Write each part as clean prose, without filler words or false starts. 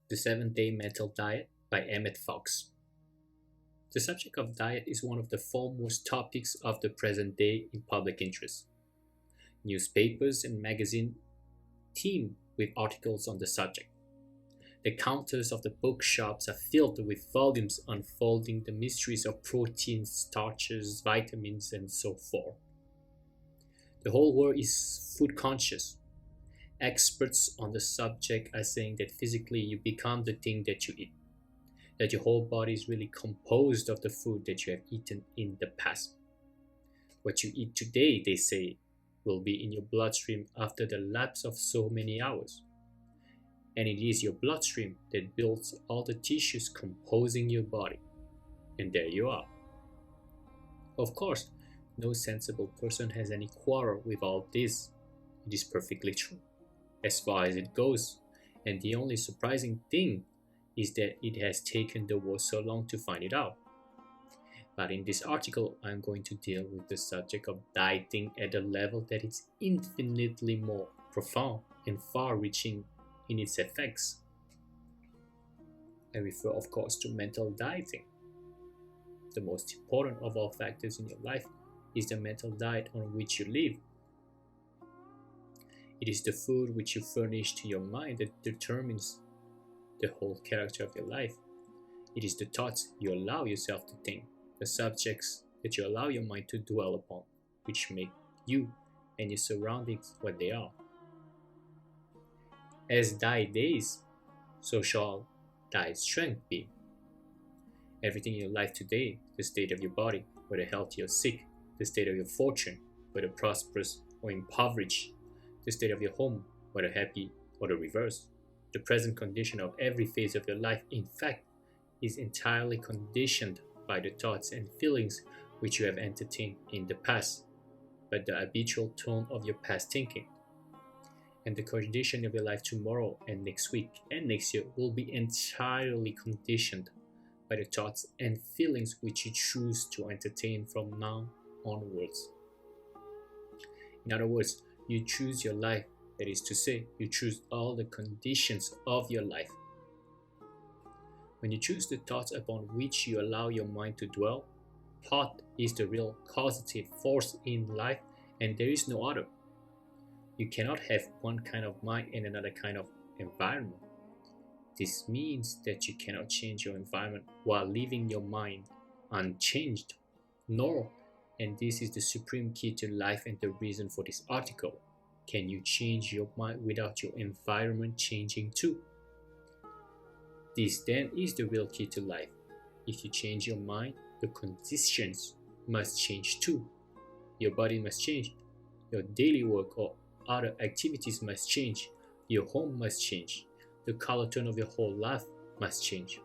The 7-Day Mental Diet by Emmet Fox. The subject of diet is one of the foremost topics of the present day in public interest. Newspapers and magazines teem with articles on the subject. The counters of the bookshops are filled with volumes unfolding the mysteries of proteins, starches, vitamins, and so forth. The whole world is food conscious. Experts on the subject are saying that physically you become the thing that you eat, that your whole body is really composed of the food that you have eaten in the past. What you eat today, they say, will be in your bloodstream after the lapse of so many hours. And it is your bloodstream that builds all the tissues composing your body. And there you are. Of course, no sensible person has any quarrel with all this. It is perfectly true, as far as it goes, and the only surprising thing is that it has taken the world so long to find it out. But in this article, I'm going to deal with the subject of dieting at a level that is infinitely more profound and far-reaching in its effects. I refer, of course, to mental dieting. The most important of all factors in your life is the mental diet on which you live. It is the food which you furnish to your mind that determines the whole character of your life. It is the thoughts you allow yourself to think, the subjects that you allow your mind to dwell upon, which make you and your surroundings what they are. As diet days, so shall diet strength be. Everything in your life today, the state of your body, whether healthy or sick, the state of your fortune, whether prosperous or impoverished, the state of your home, whether happy or the reverse, the present condition of every phase of your life, in fact, is entirely conditioned by the thoughts and feelings which you have entertained in the past, by the habitual tone of your past thinking. And the condition of your life tomorrow and next week and next year will be entirely conditioned by the thoughts and feelings which you choose to entertain from now onwards. In other words, you choose your life, that is to say, you choose all the conditions of your life. When you choose the thoughts upon which you allow your mind to dwell, thought is the real causative force in life, and there is no other. You cannot have one kind of mind and another kind of environment. This means that you cannot change your environment while leaving your mind unchanged, nor, and this is the supreme key to life and the reason for this article, can you change your mind without your environment changing too. This then is the real key to life. If you change your mind, your conditions must change too. Your body must change. Your daily work or other activities must change. Your home must change. The color tone of your whole life must change.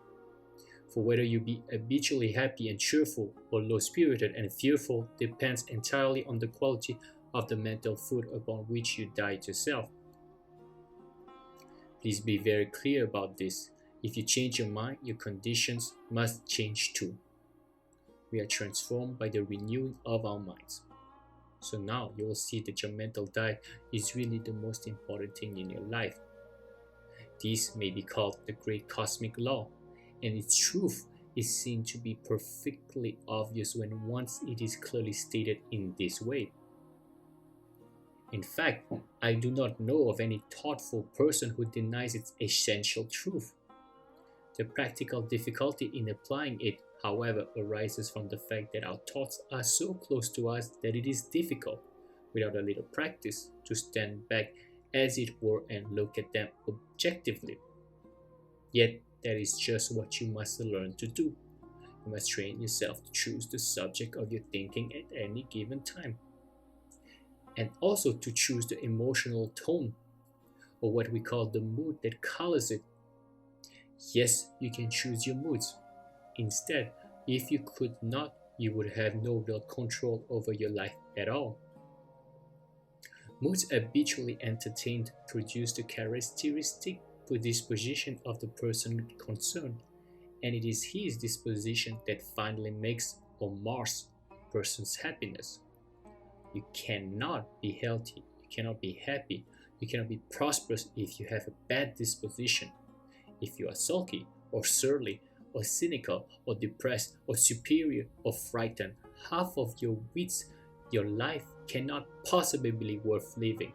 For whether you be habitually happy and cheerful or low-spirited and fearful depends entirely on the quality of the mental food upon which you diet yourself. Please be very clear about this. If you change your mind, your conditions must change too. We are transformed by the renewing of our minds. So now you will see that your mental diet is really the most important thing in your life. This may be called the great cosmic law, and its truth is seen to be perfectly obvious when once it is clearly stated in this way. In fact, I do not know of any thoughtful person who denies its essential truth. The practical difficulty in applying it, however, arises from the fact that our thoughts are so close to us that it is difficult, without a little practice, to stand back as it were and look at them objectively. Yet, that is just what you must learn to do. You must train yourself to choose the subject of your thinking at any given time, and also to choose the emotional tone, or what we call the mood that colors it. Yes, you can choose your moods. Instead, if you could not, you would have no real control over your life at all. Moods habitually entertained produce the characteristic predisposition of the person concerned, and it is his disposition that finally makes or mars a person's happiness. You cannot be healthy, you cannot be happy, you cannot be prosperous if you have a bad disposition. If you are sulky, or surly, or cynical, or depressed, or superior, or frightened, half of your wits, your life cannot possibly be worth living.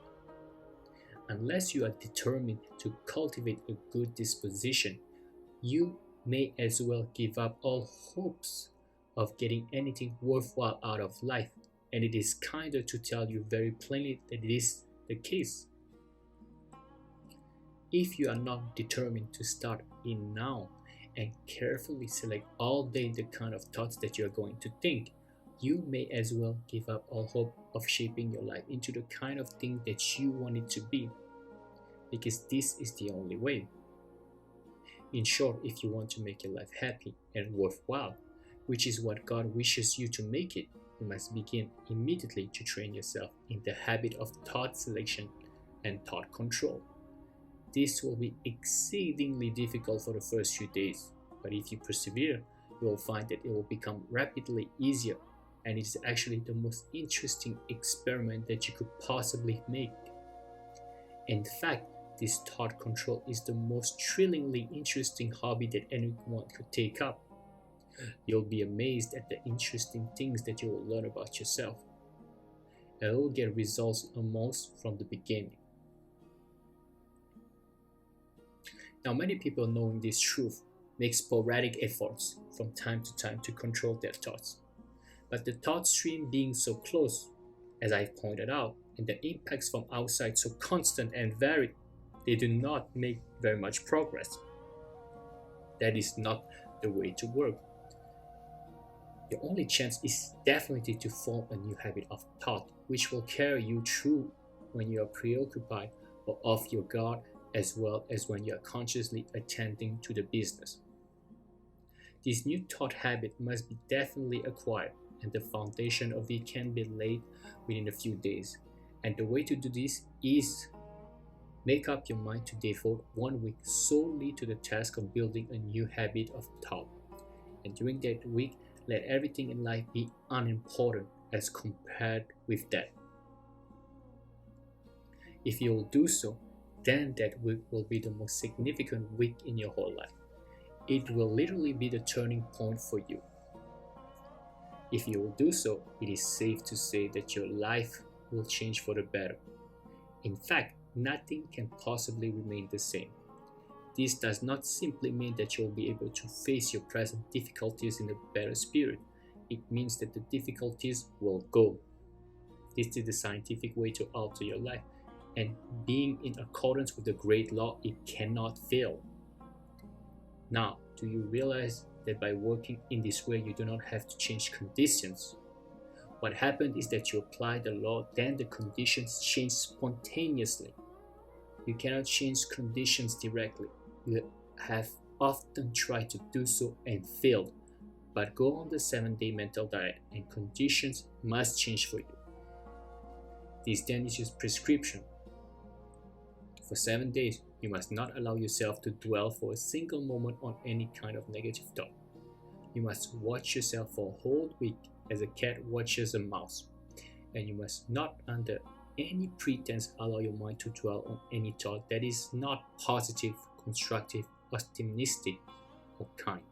Unless you are determined to cultivate a good disposition, you may as well give up all hopes of getting anything worthwhile out of life, and it is kinder to tell you very plainly that it is the case. If you are not determined to start in now and carefully select all day the kind of thoughts that you are going to think, you may as well give up all hope of shaping your life into the kind of thing that you want it to be, because this is the only way. In short, if you want to make your life happy and worthwhile, which is what God wishes you to make it, you must begin immediately to train yourself in the habit of thought selection and thought control. This will be exceedingly difficult for the first few days, but if you persevere, you will find that it will become rapidly easier, and it is actually the most interesting experiment that you could possibly make. In fact, this thought control is the most thrillingly interesting hobby that anyone could take up. You'll be amazed at the interesting things that you will learn about yourself, and you'll get results almost from the beginning. Now, many people knowing this truth make sporadic efforts from time to time to control their thoughts. But the thought stream being so close, as I pointed out, and the impacts from outside so constant and varied, they do not make very much progress. That is not the way to work. Your only chance is definitely to form a new habit of thought, which will carry you through when you are preoccupied or off your guard, as well as when you are consciously attending to the business. This new thought habit must be definitely acquired, and the foundation of it can be laid within a few days. And the way to do this is make up your mind to devote 1 week solely to the task of building a new habit of thought. And during that week, let everything in life be unimportant as compared with that. If you will do so, then that week will be the most significant week in your whole life. It will literally be the turning point for you. If you will do so, it is safe to say that your life will change for the better. In fact, nothing can possibly remain the same. This does not simply mean that you will be able to face your present difficulties in a better spirit. It means that the difficulties will go. This is the scientific way to alter your life, and being in accordance with the great law, it cannot fail. Now, do you realize that by working in this way, you do not have to change conditions? What happened is that you apply the law, then the conditions change spontaneously. You cannot change conditions directly. You have often tried to do so and failed, but go on the 7-day mental diet and conditions must change for you. This then is your prescription. For 7 days, you must not allow yourself to dwell for a single moment on any kind of negative thought. You must watch yourself for a whole week as a cat watches a mouse, and you must not under any pretense allow your mind to dwell on any thought that is not positive, constructive, optimistic, or kind.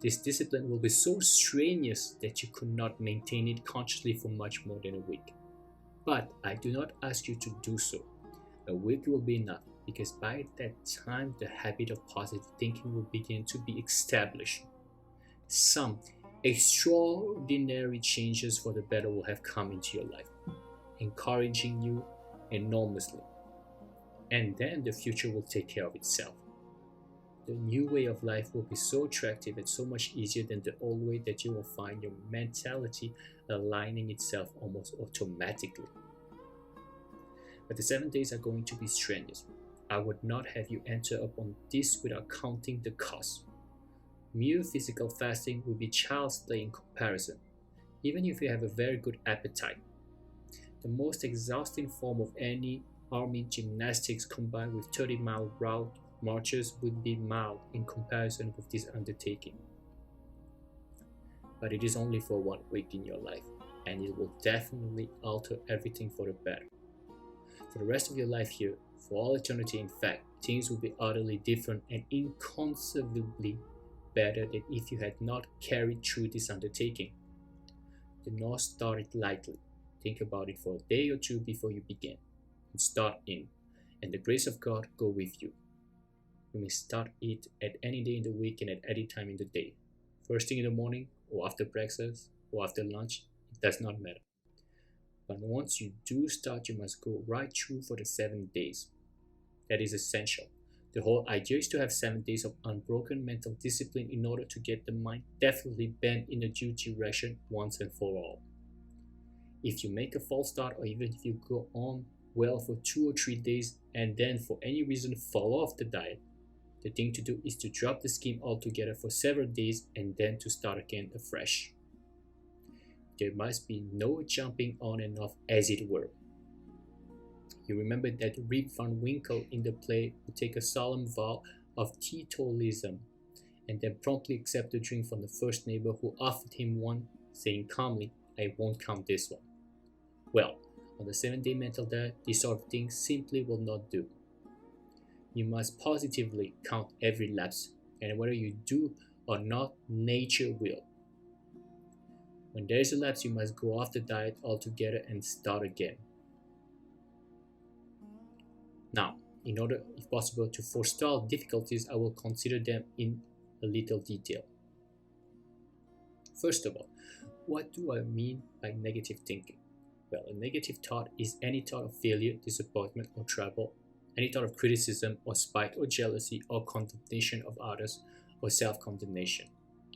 This discipline will be so strenuous that you could not maintain it consciously for much more than a week. But I do not ask you to do so. A week will be enough, because by that time the habit of positive thinking will begin to be established. Some extraordinary changes for the better will have come into your life, encouraging you enormously. And then the future will take care of itself. The new way of life will be so attractive and so much easier than the old way that you will find your mentality aligning itself almost automatically. But the 7 days are going to be strenuous. I would not have you enter upon this without counting the cost. Mere physical fasting will be child's play in comparison, even if you have a very good appetite. The most exhausting form of any army gymnastics combined with 30-mile route marches would be mild in comparison with this undertaking. But it is only for 1 week in your life, and it will definitely alter everything for the better. For the rest of your life here, For all eternity, in fact, things would be utterly different and inconceivably better than if you had not carried through this undertaking. Do not start it lightly. Think about it for a day or two before you begin, and start in, and the grace of God go with you. You may start it at any day in the week and at any time in the day, first thing in the morning, or after breakfast, or after lunch, it does not matter. But once you do start, you must go right through for the 7 days. That is essential. The whole idea is to have 7 days of unbroken mental discipline in order to get the mind definitely bent in a due direction once and for all. If you make a false start, or even if you go on well for 2 or 3 days and then for any reason fall off the diet, the thing to do is to drop the scheme altogether for several days and then to start again afresh. There must be no jumping on and off, as it were. You remember that Rip Van Winkle in the play would take a solemn vow of teetotalism and then promptly accept a drink from the first neighbor who offered him one, saying calmly, "I won't count this one." Well, on the 7-day mental diet, this sort of thing simply will not do. You must positively count every lapse, and whether you do or not, nature will. When there is a lapse, you must go off the diet altogether and start again. Now, in order, if possible, to forestall difficulties, I will consider them in a little detail. First of all, what do I mean by negative thinking? Well, a negative thought is any thought of failure, disappointment, or trouble, any thought of criticism, or spite, or jealousy, or condemnation of others, or self-condemnation,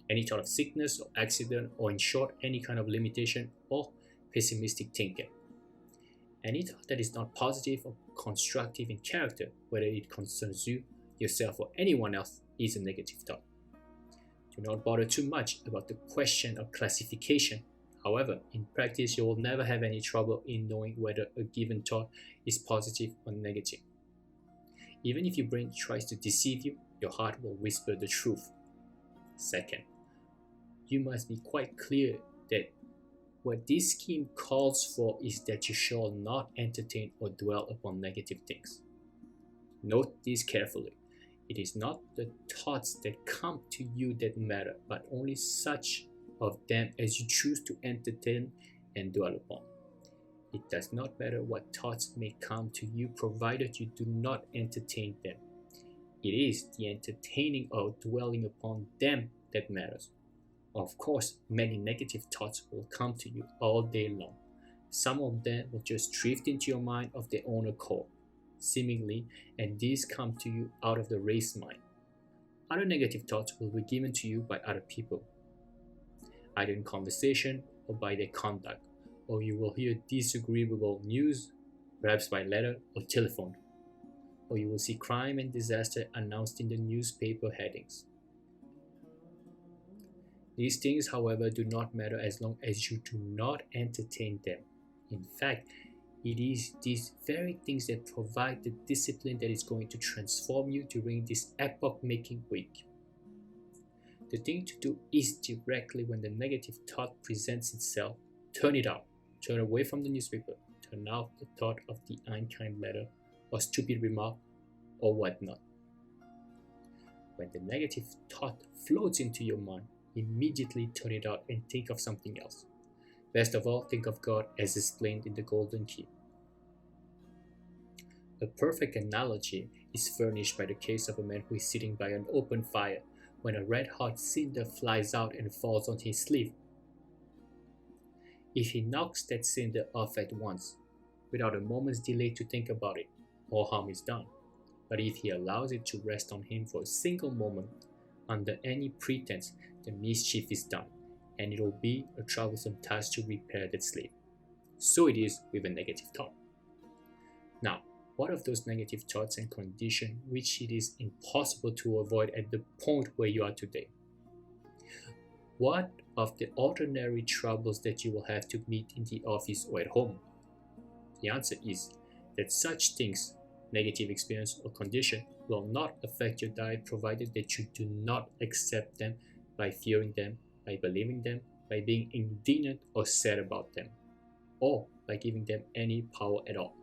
any thought of sickness or accident, or in short, any kind of limitation or pessimistic thinking. Any thought that is not positive or constructive in character, whether it concerns you, yourself, or anyone else, is a negative thought. Do not bother too much about the question of classification. However, in practice, you will never have any trouble in knowing whether a given thought is positive or negative. Even if your brain tries to deceive you, your heart will whisper the truth. Second, you must be quite clear that what this scheme calls for is that you shall not entertain or dwell upon negative things. Note this carefully. It is not the thoughts that come to you that matter, but only such of them as you choose to entertain and dwell upon. It does not matter what thoughts may come to you provided you do not entertain them. It is the entertaining or dwelling upon them that matters. Of course, many negative thoughts will come to you all day long. Some of them will just drift into your mind of their own accord, seemingly, and these come to you out of the race mind. Other negative thoughts will be given to you by other people, either in conversation or by their conduct, or you will hear disagreeable news, perhaps by letter or telephone, or you will see crime and disaster announced in the newspaper headings. These things, however, do not matter as long as you do not entertain them. In fact, it is these very things that provide the discipline that is going to transform you during this epoch-making week. The thing to do is directly when the negative thought presents itself, turn it out. Turn away from the newspaper. Turn out the thought of the unkind letter or stupid remark or whatnot. When the negative thought floats into your mind, immediately turn it out and think of something else. Best of all, think of God as explained in the Golden Key. A perfect analogy is furnished by the case of a man who is sitting by an open fire when a red-hot cinder flies out and falls on his sleeve. If he knocks that cinder off at once, without a moment's delay to think about it, no harm is done. But if he allows it to rest on him for a single moment, under any pretense, the mischief is done, and it will be a troublesome task to repair that slave. So it is with a negative thought. Now, what of those negative thoughts and conditions which it is impossible to avoid at the point where you are today? What of the ordinary troubles that you will have to meet in the office or at home? The answer is that such things, negative experience or condition, will not affect your diet provided that you do not accept them by fearing them, by believing them, by being indignant or sad about them, or by giving them any power at all.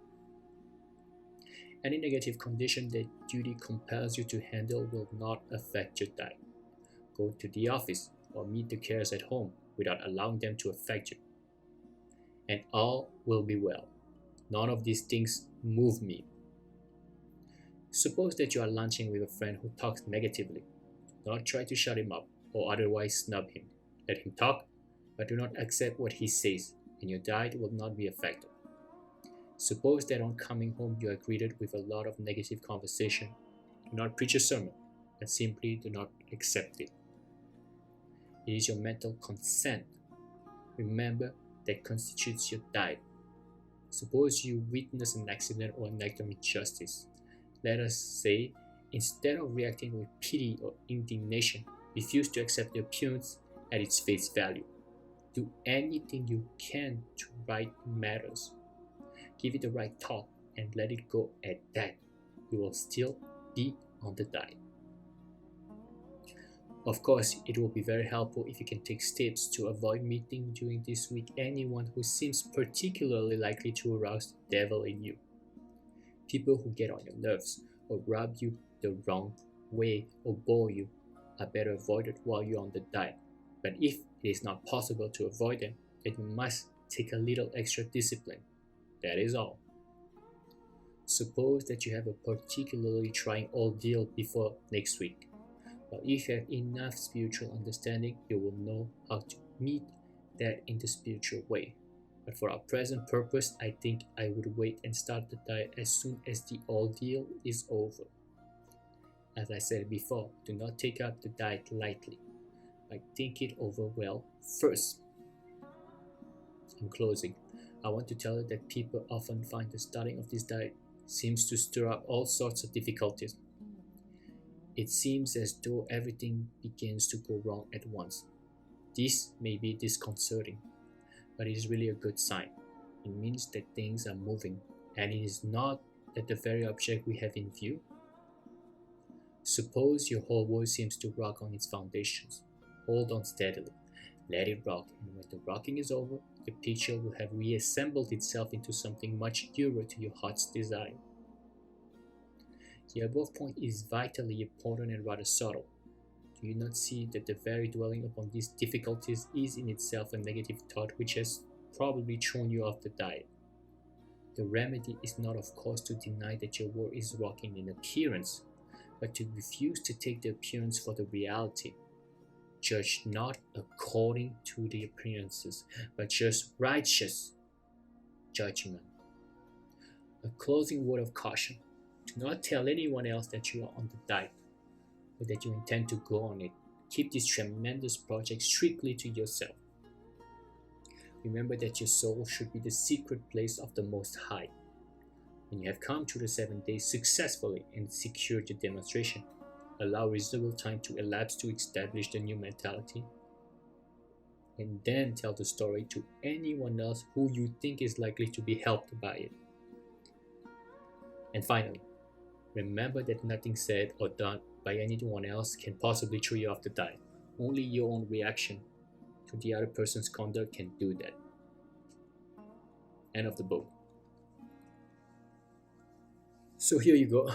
Any negative condition that duty compels you to handle will not affect your diet. Go to the office or meet the carers at home without allowing them to affect you, and all will be well. None of these things move me. Suppose that you are lunching with a friend who talks negatively. Do not try to shut him up or otherwise snub him. Let him talk, but do not accept what he says, and your diet will not be affected. Suppose that on coming home you are greeted with a lot of negative conversation. Do not preach a sermon, and simply do not accept it. It is your mental consent. Remember, that constitutes your diet. Suppose you witness an accident or an act of injustice. Let us say, instead of reacting with pity or indignation, refuse to accept the appearance at its face value. Do anything you can to right matters. Give it the right thought and let it go at that. You will still be on the diet. Of course, it will be very helpful if you can take steps to avoid meeting during this week anyone who seems particularly likely to arouse the devil in you. People who get on your nerves or rub you the wrong way or bore you are better avoided while you're on the diet. But if it is not possible to avoid them, then you must take a little extra discipline. That is all. Suppose that you have a particularly trying ordeal before next week. But if you have enough spiritual understanding, you will know how to meet that in the spiritual way. But for our present purpose, I think I would wait and start the diet as soon as the ordeal is over. As I said before, do not take up the diet lightly, but think it over well first. In closing, I want to tell you that people often find the starting of this diet seems to stir up all sorts of difficulties. It seems as though everything begins to go wrong at once. This may be disconcerting, but it is really a good sign. It means that things are moving, and it is not that the very object we have in view. Suppose your whole world seems to rock on its foundations. Hold on steadily. Let it rock, and when the rocking is over, the picture will have reassembled itself into something much nearer to your heart's desire. The above point is vitally important and rather subtle. Do you not see that the very dwelling upon these difficulties is in itself a negative thought which has probably thrown you off the diet? The remedy is not, of course, to deny that your world is rocking in appearance, but to refuse to take the appearance for the reality. Judge not according to the appearances, but just righteous judgment. A closing word of caution. Do not tell anyone else that you are on the diet or that you intend to go on it. Keep this tremendous project strictly to yourself. Remember that your soul should be the secret place of the Most High. When you have come through the 7 days successfully and secured your demonstration, allow reasonable time to elapse to establish the new mentality, and then tell the story to anyone else who you think is likely to be helped by it. And finally, remember that nothing said or done by anyone else can possibly throw you off the diet. Only your own reaction to the other person's conduct can do that. End of the book. So here you go.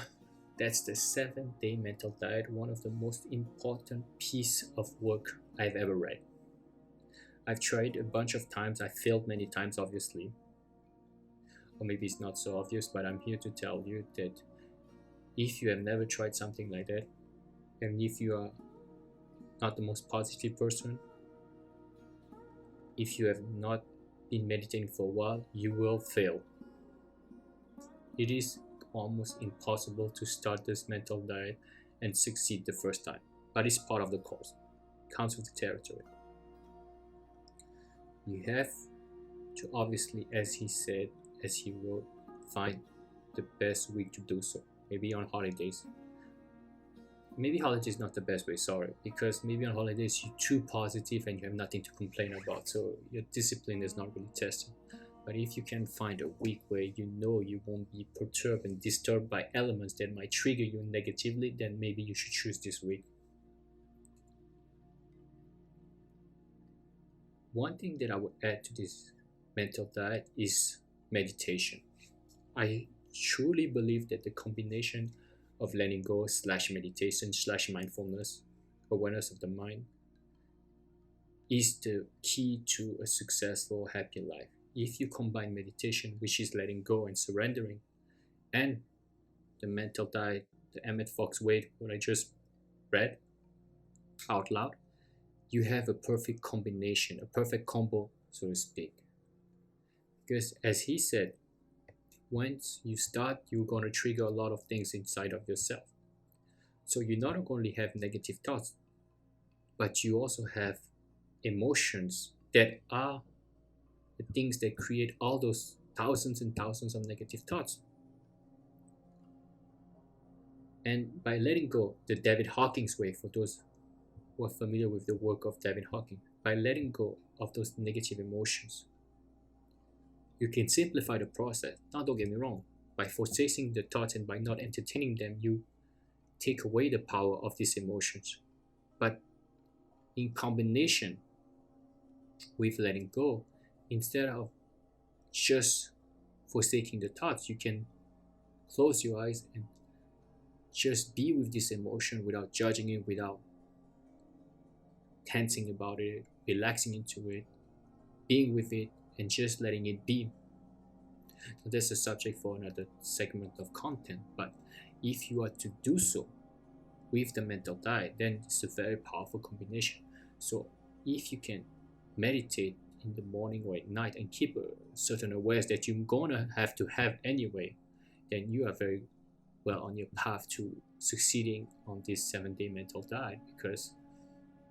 That's the 7-day mental diet, one of the most important piece of work I've ever read. I've tried a bunch of times. I failed many times, obviously. Or maybe it's not so obvious, but I'm here to tell you that if you have never tried something like that, and if you are not the most positive person, if you have not been meditating for a while, you will fail. It is almost impossible to start this mental diet and succeed the first time, but it's part of the course. It comes with the territory. You have to obviously, as he wrote, find the best week to do so. Maybe on holidays. Maybe holidays is not the best way, sorry, because maybe on holidays you're too positive and you have nothing to complain about, so your discipline is not really tested. But if you can find a week where you know you won't be perturbed and disturbed by elements that might trigger you negatively, then maybe you should choose this week. One thing that I would add to this mental diet is meditation. I truly believe that the combination of letting go slash meditation slash mindfulness, awareness of the mind, is the key to a successful, happy life. If you combine meditation, which is letting go and surrendering, and the mental diet, the Emmet Fox way, what I just read out loud, you have a perfect combination, a perfect combo, so to speak. Because as he said, once you start, you're going to trigger a lot of things inside of yourself. So you not only have negative thoughts, but you also have emotions that are the things that create all those thousands and thousands of negative thoughts. And by letting go, the David Hawkins way, for those who are familiar with the work of David Hawkins, by letting go of those negative emotions, you can simplify the process. Now, don't get me wrong, by forsaking the thoughts and by not entertaining them, you take away the power of these emotions. But in combination with letting go, instead of just forsaking the thoughts, you can close your eyes and just be with this emotion without judging it, without tensing about it, relaxing into it, being with it, and just letting it be. So that's a subject for another segment of content. But if you are to do so with the mental diet, then it's a very powerful combination. So if you can meditate in the morning or at night and keep a certain awareness that you're gonna have to have anyway, then you are very well on your path to succeeding on this 7-day mental diet, because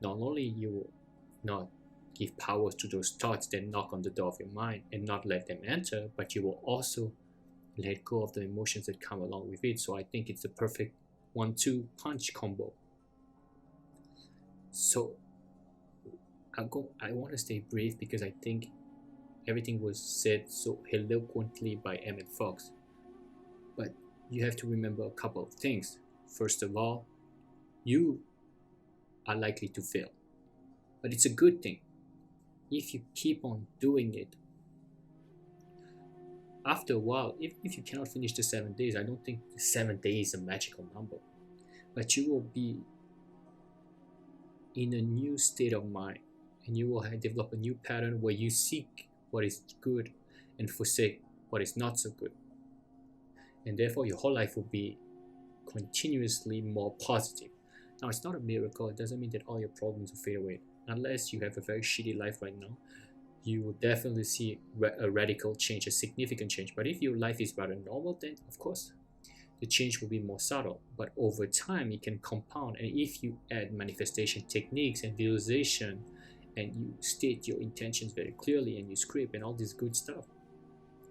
not only you will not give power to those thoughts that knock on the door of your mind and not let them enter, but you will also let go of the emotions that come along with it. So I think it's the perfect 1-2 punch combo. So I want to stay brief because I think everything was said so eloquently by Emmet Fox. But you have to remember a couple of things. First of all, you are likely to fail. But it's a good thing if you keep on doing it. After a while, if you cannot finish the 7 days, I don't think the 7 days is a magical number. But you will be in a new state of mind, and you will develop a new pattern where you seek what is good and forsake what is not so good. And therefore, your whole life will be continuously more positive. Now, it's not a miracle. It doesn't mean that all your problems will fade away. Unless you have a very shitty life right now, you will definitely see a radical change, a significant change. But if your life is rather normal, then of course, the change will be more subtle. But over time, it can compound. And if you add manifestation techniques and visualization, and you state your intentions very clearly, and you script and all this good stuff,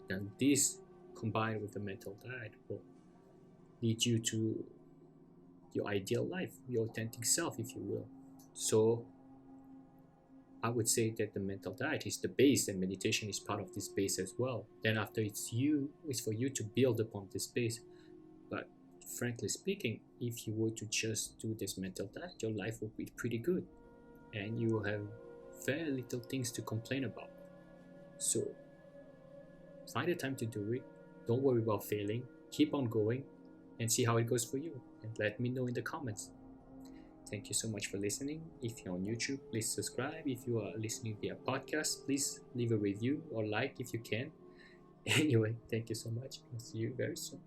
then this combined with the mental diet will lead you to your ideal life, your authentic self, if you will. So I would say that the mental diet is the base, and meditation is part of this base as well. Then after it's for you to build upon this base. But frankly speaking, if you were to just do this mental diet, your life will be pretty good, and you will have very little things to complain about. So find the time to do it. Don't worry about failing. Keep on going and see how it goes for you. And let me know in the comments. Thank you so much for listening. If you're on YouTube, please subscribe. If you are listening via podcast, please leave a review or like if you can. Anyway, thank you so much. I'll see you very soon.